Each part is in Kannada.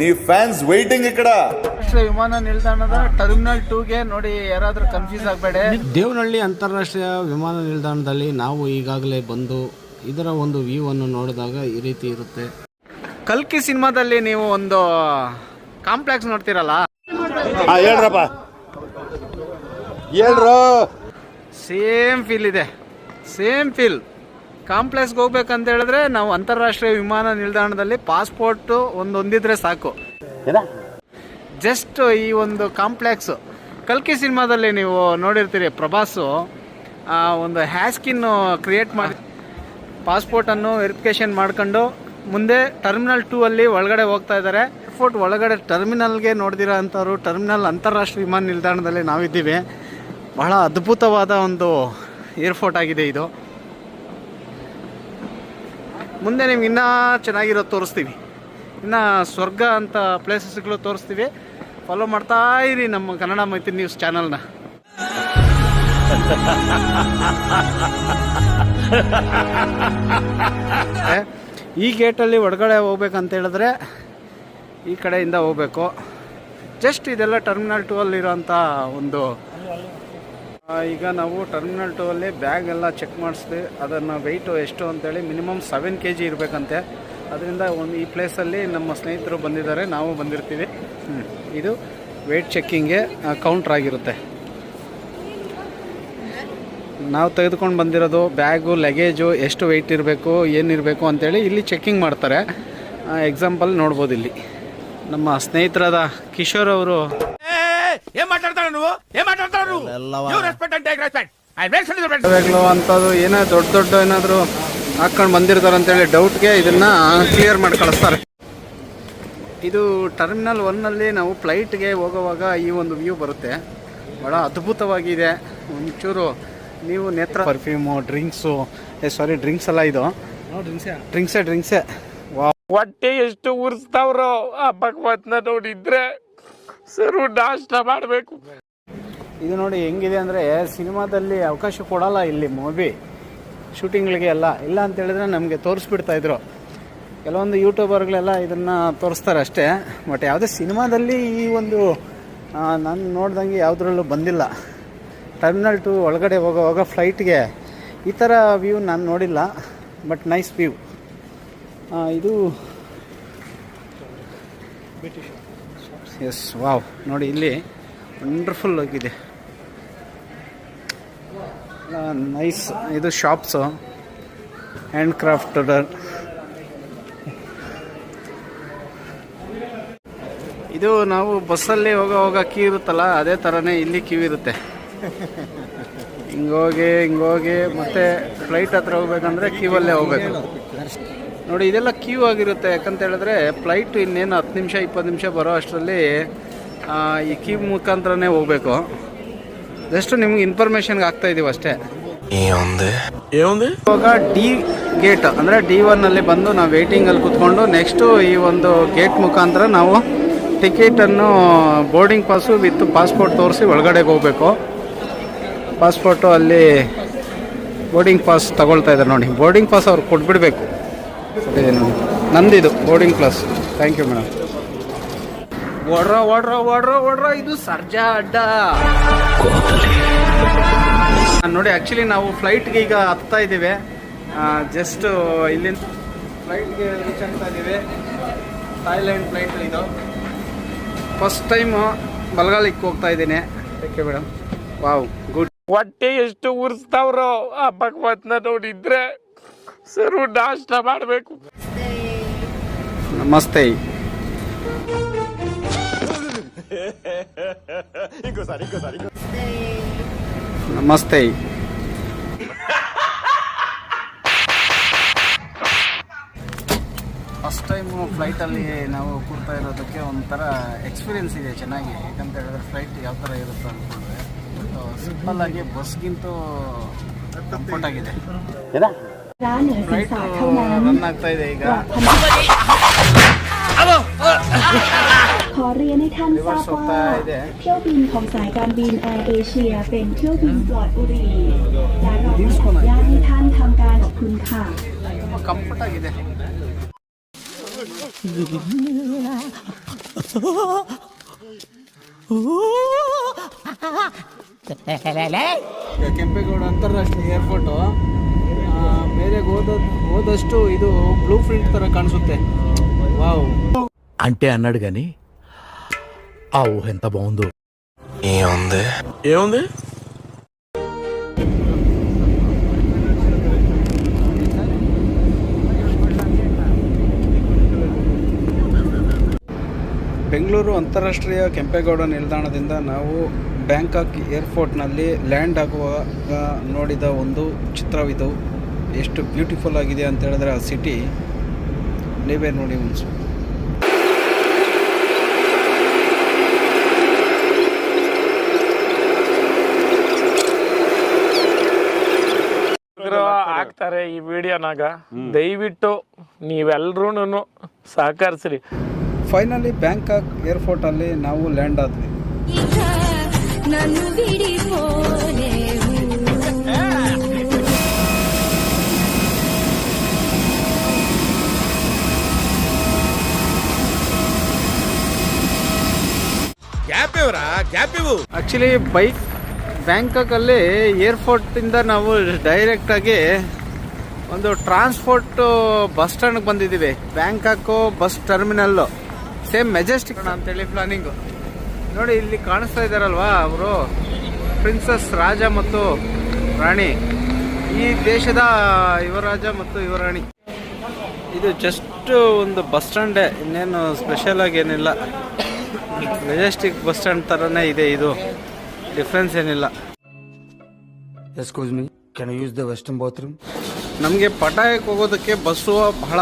ನೀವು ಫ್ಯಾನ್ಸ್ ವೈಟಿಂಗ್ ಈ ಕಡೆ. ರಾಷ್ಟ್ರೀಯ ವಿಮಾನ ನಿಲ್ದಾಣದ ಟರ್ಮಿನಲ್ 2ಗೆ ನೋಡಿ, ಯಾರಾದ್ರೂ ಕನ್ಫ್ಯೂಸ್ ಆಗಬೇಡಿ. ದೇವನಹಳ್ಳಿ ಅಂತಾರಾಷ್ಟ್ರೀಯ ವಿಮಾನ ನಿಲ್ದಾಣದಲ್ಲಿ ನಾವು ಈಗಾಗಲೇ ಬಂದು ಇದರ ಒಂದು ವ್ಯೂ ಅನ್ನು ನೋಡಿದಾಗ ಈ ರೀತಿ ಇರುತ್ತೆ. ಕಲ್ಕಿ ಸಿನಿಮಾದಲ್ಲಿ ನೀವು ಒಂದು ಕಾಂಪ್ಲೆಕ್ಸ್ ನೋಡ್ತಿರಲ್ಲ, ಹೇಳ್ರಪ್ಪ ಹೇಳ್ರು. ಸೇಮ್ ಫೀಲ್ ಇದೆ, ಸೇಮ್ ಫೀಲ್. ಕಾಂಪ್ಲೆಕ್ಸ್ಗೆ ಹೋಗ್ಬೇಕಂತ ಹೇಳಿದ್ರೆ ನಾವು ಅಂತಾರಾಷ್ಟ್ರೀಯ ವಿಮಾನ ನಿಲ್ದಾಣದಲ್ಲಿ ಪಾಸ್ಪೋರ್ಟ್ ಹೊಂದಿದ್ರೆ ಸಾಕು. ಜಸ್ಟ್ ಈ ಒಂದು ಕಾಂಪ್ಲೆಕ್ಸ್ ಕಲ್ಕಿ ಸಿನಿಮಾದಲ್ಲಿ ನೀವು ನೋಡಿರ್ತೀರಿ, ಪ್ರಭಾಸು ಒಂದು ಹ್ಯಾಸ್ಕಿನ್ ಕ್ರಿಯೇಟ್ ಮಾಡಿ ಪಾಸ್ಪೋರ್ಟನ್ನು ವೆರಿಫಿಕೇಷನ್ ಮಾಡ್ಕೊಂಡು ಮುಂದೆ ಟರ್ಮಿನಲ್ 2 ಅಲ್ಲಿ ಒಳಗಡೆ ಹೋಗ್ತಾ ಇದ್ದಾರೆ. ಏರ್ಪೋರ್ಟ್ ಒಳಗಡೆ ಟರ್ಮಿನಲ್ಗೆ ನೋಡ್ದಿರೋ ಅಂಥವ್ರು ಟರ್ಮಿನಲ್ ಅಂತಾರಾಷ್ಟ್ರೀಯ ವಿಮಾನ ನಿಲ್ದಾಣದಲ್ಲಿ ನಾವಿದ್ದೀವಿ. ಬಹಳ ಅದ್ಭುತವಾದ ಒಂದು ಏರ್ಪೋರ್ಟ್ ಆಗಿದೆ ಇದು. ಮುಂದೆ ನಿಮ್ಗೆ ಇನ್ನೂ ಚೆನ್ನಾಗಿರೋದು ತೋರಿಸ್ತೀವಿ, ಇನ್ನು ಸ್ವರ್ಗ ಅಂತ ಪ್ಲೇಸಸ್ಗಳು ತೋರಿಸ್ತೀವಿ. ಫಾಲೋ ಮಾಡ್ತಾ ಇರಿ ನಮ್ಮ ಕನ್ನಡ ಮೈತ್ರಿ ನ್ಯೂಸ್ ಚಾನಲ್ನ. ಈ ಗೇಟಲ್ಲಿ ಒಳಗಡೆ ಹೋಗ್ಬೇಕಂತ ಹೇಳಿದ್ರೆ ಈ ಕಡೆಯಿಂದ ಹೋಗ್ಬೇಕು. ಜಸ್ಟ್ ಇದೆಲ್ಲ ಟರ್ಮಿನಲ್ 2 ಅಲ್ಲಿರೋಂಥ ಒಂದು. ಈಗ ನಾವು ಟರ್ಮಿನಲ್ 2 ಅಲ್ಲಿ ಬ್ಯಾಗ್ ಎಲ್ಲ ಚೆಕ್ ಮಾಡಿಸ್ತೀವಿ. ಅದನ್ನು ವೆಯ್ಟು ಎಷ್ಟು ಅಂತೇಳಿ ಮಿನಿಮಮ್ 7 kg ಇರಬೇಕಂತೆ. ಅದರಿಂದ ಈ ಪ್ಲೇಸಲ್ಲಿ ನಮ್ಮ ಸ್ನೇಹಿತರು ಬಂದಿದ್ದಾರೆ, ನಾವು ಬಂದಿರ್ತೀವಿ. ಇದು ವೆಯ್ಟ್ ಚೆಕ್ಕಿಂಗ್ಗೆ ಕೌಂಟ್ರ್ ಆಗಿರುತ್ತೆ. ನಾವು ತೆಗೆದುಕೊಂಡು ಬಂದಿರೋದು ಬ್ಯಾಗು, ಲಗೇಜು ಎಷ್ಟು ವೆಯ್ಟ್ ಇರಬೇಕು, ಏನಿರಬೇಕು ಅಂತೇಳಿ ಇಲ್ಲಿ ಚೆಕ್ಕಿಂಗ್ ಮಾಡ್ತಾರೆ. ಎಕ್ಸಾಂಪಲ್ ನೋಡ್ಬೋದು, ಇಲ್ಲಿ ನಮ್ಮ ಸ್ನೇಹಿತರಾದ ಕಿಶೋರ್ ಅವರು ಅಂಥದ್ದು ಏನೋ ದೊಡ್ಡ ಏನಾದರೂ ಹಾಕ್ಕೊಂಡು ಬಂದಿರ್ತಾರೆ ಅಂತೇಳಿ ಡೌಟ್ಗೆ ಇದನ್ನು ಕ್ಲಿಯರ್ ಮಾಡಿ ಕಳಿಸ್ತಾರೆ. ಇದು ಟರ್ಮಿನಲ್ 1 ನಾವು ಫ್ಲೈಟ್ಗೆ ಹೋಗೋವಾಗ ಈ ಒಂದು ವ್ಯೂ ಬರುತ್ತೆ. ಭಾಳ ಅದ್ಭುತವಾಗಿದೆ. ಒಂಚೂರು ನೀವು ನೇತ್ರ ಪರ್ಫ್ಯೂಮು, ಡ್ರಿಂಕ್ಸು, ಡ್ರಿಂಕ್ಸ್ ಅಲ್ಲ ಇದು, ಡ್ರಿಂಕ್ಸೇ. ಹೊಟ್ಟೆ ಎಷ್ಟು ಉರ್ಸ್ತಾವ್ರೋ ಆ ಭಗವತ್ನ ನೋಡಿದ್ರೆ ಸರು ನಾಷ್ಟ ಮಾಡಬೇಕು. ಇದು ನೋಡಿ ಹೆಂಗಿದೆ ಅಂದರೆ, ಸಿನಿಮಾದಲ್ಲಿ ಅವಕಾಶ ಕೊಡಲ್ಲ ಇಲ್ಲಿ ಮೂವಿ ಶೂಟಿಂಗ್ಗಳಿಗೆ ಎಲ್ಲ. ಇಲ್ಲ ಅಂತ ಹೇಳಿದ್ರೆ ನಮಗೆ ತೋರಿಸ್ಬಿಡ್ತಾಯಿದ್ರು. ಕೆಲವೊಂದು ಯೂಟ್ಯೂಬರ್ಗಳೆಲ್ಲ ಇದನ್ನು ತೋರಿಸ್ತಾರೆ ಅಷ್ಟೇ. ಬಟ್ ಯಾವುದೇ ಸಿನಿಮಾದಲ್ಲಿ ಈ ಒಂದು ನಾನು ನೋಡ್ದಂಗೆ ಯಾವುದ್ರಲ್ಲೂ ಬಂದಿಲ್ಲ. ಟರ್ಮಿನಲ್ 2 ಒಳಗಡೆ ಹೋಗೋವಾಗ ಫ್ಲೈಟ್ಗೆ ಈ ಥರ ವ್ಯೂ ನಾನು ನೋಡಿಲ್ಲ. But nice view. ಇದು ಎಸ್, ವಾವ್, ನೋಡಿ ಇಲ್ಲಿ ವಂಡರ್ಫುಲ್ ಆಗಿದೆ, ನೈಸ್. ಇದು ಶಾಪ್ಸು, ಹ್ಯಾಂಡ್ ಕ್ರಾಫ್ಟೆಡ್. ಇದು ನಾವು ಬಸ್ಸಲ್ಲಿ ಹೋಗೋವಾಗ ಕ್ಯೂ ಇರುತ್ತಲ್ಲ, ಅದೇ ಥರನೇ ಇಲ್ಲಿ ಕ್ಯೂ ಇರುತ್ತೆ. ಹಿಂಗೋಗಿ ಮತ್ತೆ ಫ್ಲೈಟ್ ಹತ್ರ ಹೋಗ್ಬೇಕಂದ್ರೆ ಕ್ಯೂ ಅಲ್ಲೇ ಹೋಗ್ಬೇಕು. ನೋಡಿ ಇದೆಲ್ಲ ಕ್ಯೂ ಆಗಿರುತ್ತೆ. ಯಾಕಂತ ಹೇಳಿದ್ರೆ ಫ್ಲೈಟ್ ಇನ್ನೇನು 10 ನಿಮಿಷ 20 ನಿಮಿಷ ಬರೋ ಅಷ್ಟರಲ್ಲಿ ಈ ಕ್ಯೂ ಮುಖಾಂತರನೇ ಹೋಗ್ಬೇಕು. ಜಸ್ಟ್ ನಿಮ್ಗೆ ಇನ್ಫಾರ್ಮೇಷನ್ಗೆ ಆಗ್ತಾ ಇದೀವಿ ಅಷ್ಟೇ. ಇವಾಗ ಡಿ ಗೇಟ್ ಅಂದರೆ D1 ಅಲ್ಲಿ ಬಂದು ನಾವು ವೇಟಿಂಗಲ್ಲಿ ಕೂತ್ಕೊಂಡು ನೆಕ್ಸ್ಟು ಈ ಒಂದು ಗೇಟ್ ಮುಖಾಂತರ ನಾವು ಟಿಕೆಟನ್ನು, ಬೋರ್ಡಿಂಗ್ ಪಾಸು ವಿತ್ ಪಾಸ್ಪೋರ್ಟ್ ತೋರಿಸಿ ಒಳಗಡೆಗೆ ಹೋಗಬೇಕು. ಪಾಸ್ಪೋರ್ಟು ಅಲ್ಲಿ ಬೋರ್ಡಿಂಗ್ ಪಾಸ್ ತಗೊಳ್ತಾ ಇದ್ದಾರೆ ನೋಡಿ. ಬೋರ್ಡಿಂಗ್ ಪಾಸ್ ಅವ್ರು ಕೊಟ್ಬಿಡ್ಬೇಕು. ನೋಡಿ ನಂದಿದು boarding pass. Thank you madam. ಓಡ್ರ ಇದು ಸರ್ಜಾ ಅಡ್ಡ ನೋಡಿ. ಆ್ಯಕ್ಚುಲಿ ನಾವು ಫ್ಲೈಟ್ಗೆ ಈಗ ಹತ್ತಾ ಇದ್ದೀವಿ. ಜಸ್ಟ್ ಇಲ್ಲಿಂದ ಫ್ಲೈಟ್ಗೆ ರೀಚ್ ಆಗ್ತಾ ಇದ್ದೀವಿ. ಥಾಯ್ಲ್ಯಾಂಡ್ ಫ್ಲೈಟ್ ಇದು. ಫಸ್ಟ್ ಟೈಮು ಬಲಗಾಲಿಕ್ಕೆ ಹೋಗ್ತಾ ಇದ್ದೀನಿ. Okay madam, wow, good. ಹೊಟ್ಟೆ ಎಷ್ಟು ಉರ್ಸ್ತಾವ್ರೋ ಆ ಭಗವತ್ನ ನೋಡಿದ್ರೆ ಸರು ನಾಷ್ಟ ಮಾಡಬೇಕು. ನಮಸ್ತೆ. ನಮಸ್ತೆ. ಫಸ್ಟ್ ಟೈಮು ಫ್ಲೈಟಲ್ಲಿ ನಾವು ಕೂರ್ತಾ ಇರೋದಕ್ಕೆ ಒಂಥರ ಎಕ್ಸ್ಪೀರಿಯೆನ್ಸ್ ಇದೆ ಚೆನ್ನಾಗಿ. ಯಾಕಂತ ಹೇಳಿದ್ರೆ ಫ್ಲೈಟ್ ಯಾವ ಥರ ಇರುತ್ತೆ ಅಂದ್ಕೊಂಡ್ರೆ ಸಿಂಪಲ್ ಆಗಿ ಬಸ್ಗಿಂತೂ ಕಂಫರ್ಟ್ ಆಗಿದೆ. ಫ್ಲೈಟ್ ರನ್ ಆಗ್ತಾ ಇದೆ ಈಗ. ขอเรียนให้ท่านทราบว่าเที่ยวบินของสายการบินแอร์เอเชียเป็นเที่ยวบินปลอดบุหรี่และเราขออนุญาตให้ท่านทำการขอบคุณค่ะ ಕಂಫರ್ಟ್ ಆಗಿದೆ. ಕೆಂಪೇಗೌಡ ಅಂತಾರಾಷ್ಟ್ರೀಯ ಏರ್ಪೋರ್ಟು ಮೇಲೆ ಹೋದಷ್ಟು ಇದು ಬ್ಲೂ ಪ್ರಿಂಟ್ ಥರ ಕಾಣಿಸುತ್ತೆ. వావ్ అంటే అన్నాడు గాని ఆ ఊహ ఎంత బాగుందో. ఏముంది ಬೆಂಗಳೂರು ಅಂತಾರಾಷ್ಟ್ರೀಯ ಕೆಂಪೇಗೌಡ ನಿಲ್ದಾಣದಿಂದ ನಾವು ಬ್ಯಾಂಕಾಕ್ ಏರ್ಪೋರ್ಟ್ನಲ್ಲಿ ಲ್ಯಾಂಡ್ ಆಗುವಾಗ ನೋಡಿದ ಒಂದು ಚಿತ್ರವಿದು. ಎಷ್ಟು ಬ್ಯೂಟಿಫುಲ್ ಆಗಿದೆ ಅಂತ ಹೇಳಿದ್ರೆ ಆ ಸಿಟಿ, ನೀವೇ ನೋಡಿ ಒಂದು. ಹಾಕ್ತಾರೆ ಈ ವಿಡಿಯೋನಾಗ, ದಯವಿಟ್ಟು ನೀವೆಲ್ರೂ ಸಹಕರಿಸ್ರಿ. ಫೈನಲಿ ಬ್ಯಾಂಕಾಕ್ ಏರ್ಪೋರ್ಟಲ್ಲಿ ನಾವು ಲ್ಯಾಂಡ್ ಆದ್ವಿ. ಆಕ್ಚುಲಿ ಬ್ಯಾಂಕಾಕಲ್ಲಿ ಏರ್ಪೋರ್ಟಿಂದ ನಾವು ಡೈರೆಕ್ಟಾಗಿ ಒಂದು ಟ್ರಾನ್ಸ್ಪೋರ್ಟ್ ಬಸ್ ಸ್ಟ್ಯಾಂಡ್ಗೆ ಬಂದಿದ್ದೀವಿ. Bangkok bus terminal same Majestic ಅಂತೇಳಿ ಪ್ಲಾನಿಂಗು. ನೋಡಿ ಇಲ್ಲಿ ಕಾಣಿಸ್ತಾ ಇದ್ದಾರಲ್ವಾ, ಅವರು ಪ್ರಿನ್ಸಸ್ ರಾಜ ಮತ್ತು ರಾಣಿ, ಈ ದೇಶದ ಯುವರಾಜ ಮತ್ತು ಯುವರಾಣಿ. ಇದು ಜಸ್ಟ್ ಒಂದು ಬಸ್ ಸ್ಟ್ಯಾಂಡೇ, ಇನ್ನೇನು ಸ್ಪೆಷಲ್ ಆಗಿ ಏನಿಲ್ಲ. ಮೆಜೆಸ್ಟಿಕ್ ಬಸ್ ಸ್ಟ್ಯಾಂಡ್ ಥರನೇ ಇದೆ, ಇದು ಡಿಫ್ರೆನ್ಸ್ ಏನಿಲ್ಲ. Excuse me, can you use the western bathroom? ನಮಗೆ ಪಟಾಯಕ್ಕೆ ಹೋಗೋದಕ್ಕೆ ಬಸ್ಸು ಬಹಳ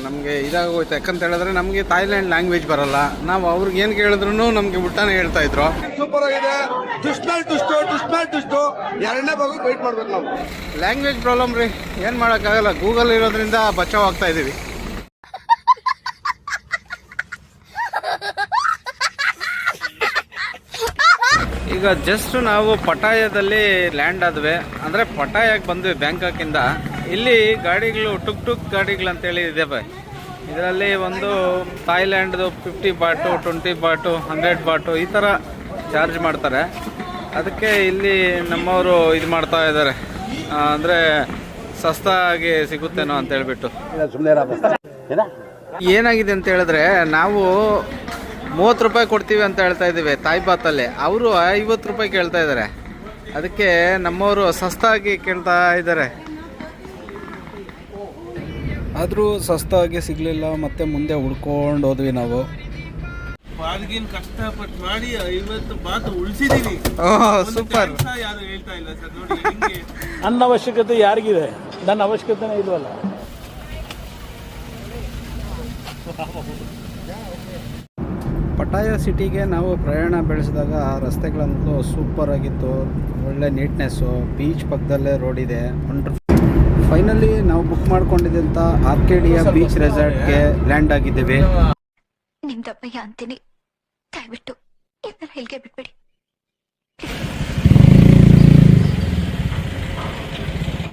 ನಮಗೆ ಇದಾಗೋಯ್ತು. ಯಾಕಂತ ಹೇಳಿದ್ರೆ ನಮಗೆ ಥಾಯ್ಲ್ಯಾಂಡ್ ಲ್ಯಾಂಗ್ವೇಜ್ ಬರಲ್ಲ. ನಾವು ಅವ್ರಿಗೆ ಏನು ಕೇಳಿದ್ರು ನಮಗೆ ಉಲ್ಟಾನೇ ಹೇಳ್ತಾ ಇದ್ರು. ಸೂಪರ್ ಆಗಿದೆ. ಎರಡನೇ ಭಾಗ ವೇಟ್ ಮಾಡ್ಬೇಕು ನಾವು. ಲ್ಯಾಂಗ್ವೇಜ್ ಪ್ರಾಬ್ಲಮ್ ರೀ, ಏನು ಮಾಡೋಕ್ಕಾಗಲ್ಲ. ಗೂಗಲ್ ಇರೋದ್ರಿಂದ ಬಚಾವ್ ಆಗ್ತಾ ಇದ್ದೀವಿ. ಈಗ ಜಸ್ಟ್ ನಾವು ಪಟಾಯದಲ್ಲಿ ಲ್ಯಾಂಡ್ ಆದ್ವಿ, ಅಂದರೆ ಪಟಾಯಕ್ಕೆ ಬಂದ್ವಿ ಬ್ಯಾಂಕಾಕಿಂದ. ಇಲ್ಲಿ ಗಾಡಿಗಳು ಟುಕ್ ಟುಕ್ ಗಾಡಿಗಳು ಅಂತೇಳಿ ಇದ್ದಾವೆ. ಇದರಲ್ಲಿ ಒಂದು ಥಾಯ್ಲ್ಯಾಂಡ್ದು 50 ಬಾಟು, 20 ಬಾಟು, 100 ಬಾಟು ಈ ಥರ ಚಾರ್ಜ್ ಮಾಡ್ತಾರೆ. ಅದಕ್ಕೆ ಇಲ್ಲಿ ನಮ್ಮವರು ಇದು ಮಾಡ್ತಾ ಇದ್ದಾರೆ, ಅಂದರೆ ಸಸ್ತಾಗಿ ಸಿಗುತ್ತೇನೋ ಅಂತ ಹೇಳ್ಬಿಟ್ಟು. ಏನಾಗಿದೆ ಅಂತ ಹೇಳಿದ್ರೆ, ನಾವು 30 ರೂಪಾಯಿ ಕೊಡ್ತೀವಿ ಅಂತ ಹೇಳ್ತಾ ಇದ್ದೀವಿ ತಾಯಿ ಬಾತಲ್ಲಿ, ಅವರು 50 ರೂಪಾಯಿ ಕೇಳ್ತಾ ಇದ್ದಾರೆ. ಅದಕ್ಕೆ ನಮ್ಮವರು ಸಸ್ತಾಗಿ ಕೇಳ್ತಾ ಇದ್ದಾರೆ. ಆದರೂ ಸಸ್ತಾಗಿ ಸಿಗಲಿಲ್ಲ, ಮತ್ತೆ ಮುಂದೆ ಹುಡ್ಕೊಂಡು ಹೋದ್ವಿ ನಾವು. ಕಷ್ಟಪಟ್ಟು ಮಾಡಿ 50 ಬಾತ್ ಉಳಿಸಿದೀವಿ. ಸೂಪರ್. ಯಾರು ಹೇಳ್ತಾ ಇಲ್ಲ ಸರ್, ನೋಡಿ ಹೆಂಗೆ. ನನ್ನ ಅವಶ್ಯಕತೆ ಯಾರಿಗಿದೆ? ನನ್ನ ಅವಶ್ಯಕತೆನೇ ಇಲ್ವಲ್ಲ. ಪಟಾಯ ಸಿಟಿಗೆ ನಾವು ಪ್ರಯಾಣ ಬೆಳೆಸಿದಾಗ ರಸ್ತೆಗಳಂತೂ ಸೂಪರ್ ಆಗಿತ್ತು, ಒಳ್ಳೆ ನೀಟ್ನೆಸ್ಸು, ಬೀಚ್ ಪಕ್ಕದಲ್ಲೇ ರೋಡ್ ಇದೆ, ವಂಡರ್ಫುಲ್. ಫೈನಲಿ ನಾವು ಬುಕ್ ಮಾಡ್ಕೊಂಡಿದ್ದಂಥ ಆರ್ಕೇಡಿಯಾ ಬೀಚ್ ರೆಸಾರ್ಟ್ಗೆ ಲ್ಯಾಂಡ್ ಆಗಿದ್ದೇವೆ. ನಿಮ್ದಪ್ಪಯ್ಯ ಅಂತೀನಿ, ದಯವಿಟ್ಟು ಇದನ್ನ ಇಲ್ಲಿಗೆ ಬಿಟ್ಬಿಡಿ.